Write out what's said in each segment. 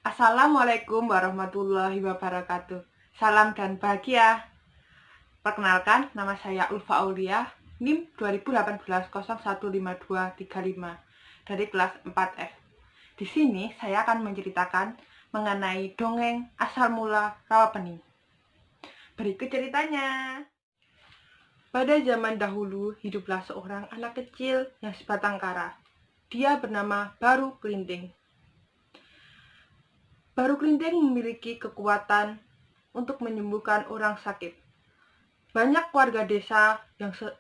Assalamualaikum warahmatullahi wabarakatuh. Salam dan bahagia. Perkenalkan, nama saya Ulfa Aulia, NIM 2018015235 dari kelas 4F. Di sini saya akan menceritakan mengenai dongeng asal mula Rawa Pening. Berikut ceritanya. Pada zaman dahulu, hiduplah seorang anak kecil yang sebatang kara. Dia bernama Baru Kelinting. Baru Kelinting memiliki kekuatan untuk menyembuhkan orang sakit. Banyak warga desa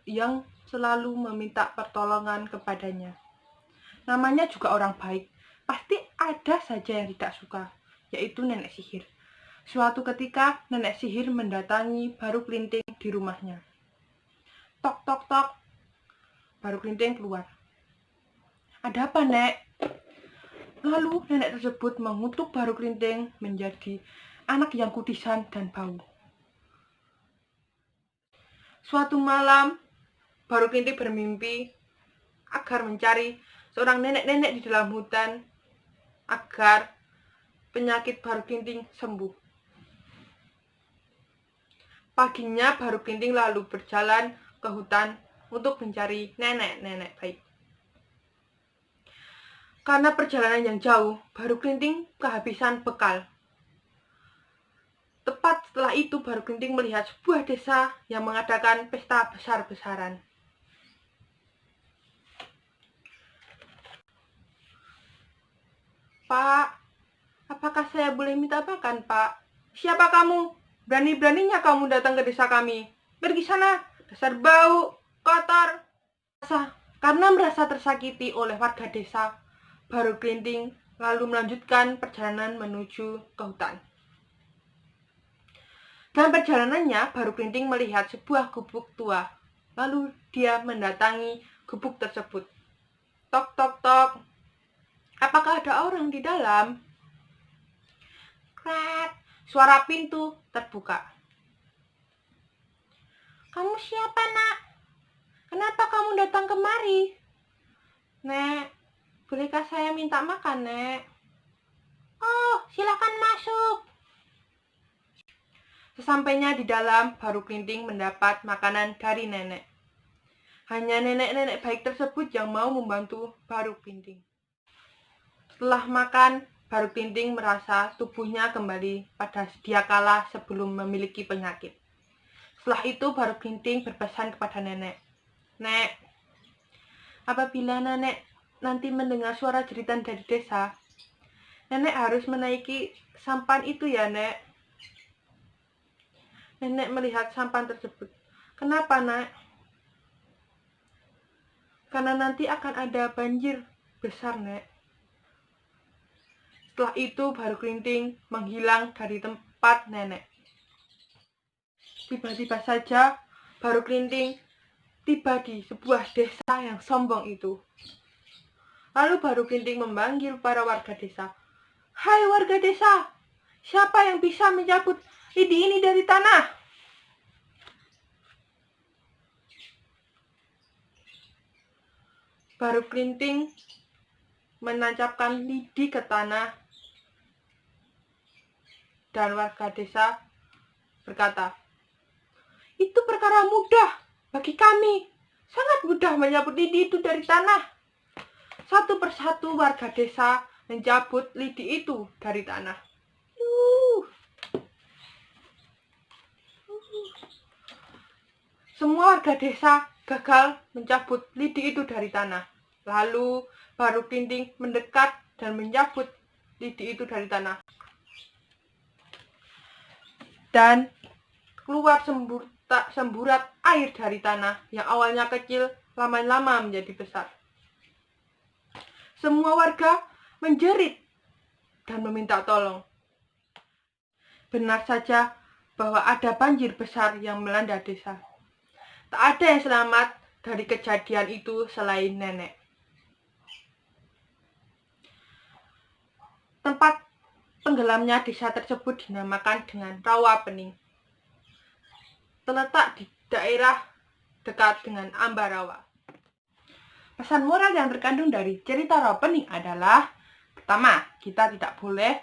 yang selalu meminta pertolongan kepadanya. Namanya juga orang baik. Pasti ada saja yang tidak suka, yaitu nenek sihir. Suatu ketika, nenek sihir mendatangi Baru Kelinting di rumahnya. Tok, tok, tok. Baru Kelinting keluar. Ada apa, Nek? Lalu nenek tersebut mengutuk Baru Kelinting menjadi anak yang kudisan dan bau. Suatu malam, Baru Kelinting bermimpi agar mencari seorang nenek-nenek di dalam hutan agar penyakit Baru Kelinting sembuh. Paginya Baru Kelinting lalu berjalan ke hutan untuk mencari nenek-nenek baik. Karena perjalanan yang jauh, Baru Kelinting kehabisan bekal. Tepat setelah itu, Baru Kelinting melihat sebuah desa yang mengadakan pesta besar-besaran. Pak, apakah saya boleh minta makan, Pak? Siapa kamu? Berani-beraninya kamu datang ke desa kami. Pergi sana, dasar bau, kotor. Karena merasa tersakiti oleh warga desa, Baru Kelinting lalu melanjutkan perjalanan menuju ke hutan. Dalam perjalanannya, Baru Kelinting melihat sebuah gubuk tua. Lalu dia mendatangi gubuk tersebut. Tok, tok, tok. Apakah ada orang di dalam? Krat, suara pintu terbuka. Kamu siapa, Nak? Kenapa kamu datang kemari? Nek, bolehkah saya minta makan, Nek? Oh, silakan masuk. Sesampainya di dalam, Baru Kelinting mendapat makanan dari nenek. Hanya nenek-nenek baik tersebut yang mau membantu Baru Kelinting. Setelah makan, Baru Kelinting merasa tubuhnya kembali pada sedia kala sebelum memiliki penyakit. Setelah itu, Baru Kelinting berpesan kepada nenek. Nek, apabila nenek nanti mendengar suara jeritan dari desa, nenek harus menaiki sampan itu ya, Nek. Nenek melihat sampan tersebut. Kenapa, Nak? Karena nanti akan ada banjir besar, Nek. Setelah itu, Baru Kelinting menghilang dari tempat nenek. Tiba-tiba saja, Baru Kelinting tiba di sebuah desa yang sombong itu. Lalu Baru Kelinting memanggil para warga desa. Hai warga desa, siapa yang bisa mencabut lidi ini dari tanah? Baru Kelinting menancapkan lidi ke tanah dan warga desa berkata, itu perkara mudah bagi kami. Sangat mudah mencabut lidi itu dari tanah. Satu persatu warga desa mencabut lidi itu dari tanah. Semua warga desa gagal mencabut lidi itu dari tanah. Lalu Baru Kelinting mendekat dan mencabut lidi itu dari tanah. Dan keluar semburat air dari tanah yang awalnya kecil lama-lama menjadi besar. Semua warga menjerit dan meminta tolong. Benar saja bahwa ada banjir besar yang melanda desa. Tak ada yang selamat dari kejadian itu selain nenek. Tempat tenggelamnya desa tersebut dinamakan dengan Rawa Pening. Terletak di daerah dekat dengan Ambarawa. Pesan moral yang terkandung dari cerita Ropening adalah: pertama, kita tidak boleh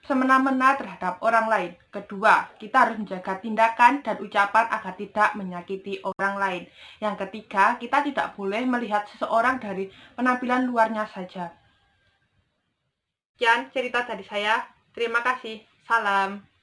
semena-mena terhadap orang lain. Kedua, kita harus menjaga tindakan dan ucapan agar tidak menyakiti orang lain. Yang ketiga, kita tidak boleh melihat seseorang dari penampilan luarnya saja. Sekian cerita dari saya. Terima kasih. Salam.